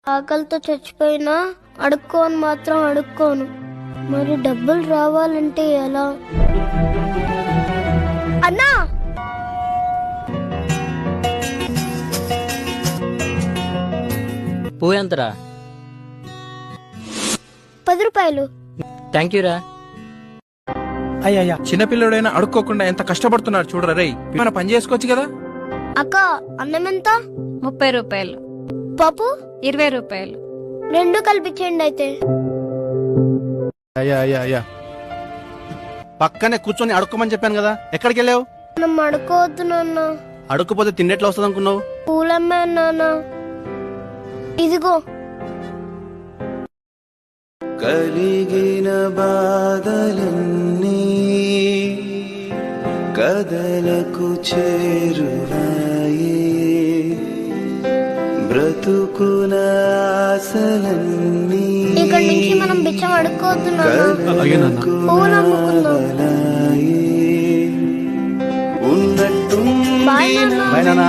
ఆకలితో చచ్చిపోయినా అడుక్కోని మాత్రం అడుక్కోను. మరి డబ్బులు రావాలంటే ఎలా? అన్నా, పువ్వు ఎంతరా? 10 రూపాయలు. థ్యాంక్ యూ రా. అయ్యా చిన్నపిల్లడైనా అడుక్కోకుండా ఎంత కష్టపడుతున్నాడు చూడరా రేయ్. మన పని చేసుకోవచ్చు కదా. అక్క, అన్నం ఎంత? 30 రూపాయలు. పప్పు 20 రూపాయలు. 2 కలిపించండి అయితే. అయ్యా పక్కనే కూర్చొని అడుక్కోమని చెప్పాను కదా, ఎక్కడికి వెళ్ళావు? మనం అడుకోవద్దు నాన్న. అడుక్కపోతే తిండెట్లా వస్తుంది అనుకున్నావు? పూలమ్మే నాన్న. ఇదిగో. కలిగిన బాధలన్నీ కదలకు చేరువాయే, బ్రతుకున ఆశలన్నీ ఇక్కడి నుంచి మనం బిచ్చం అడుక్కోవద్దు నాన్న. పూలు అమ్ముకుందాం. ఉన్నట్టు బాయ్ నాన్న. బాయ్ నాన్న.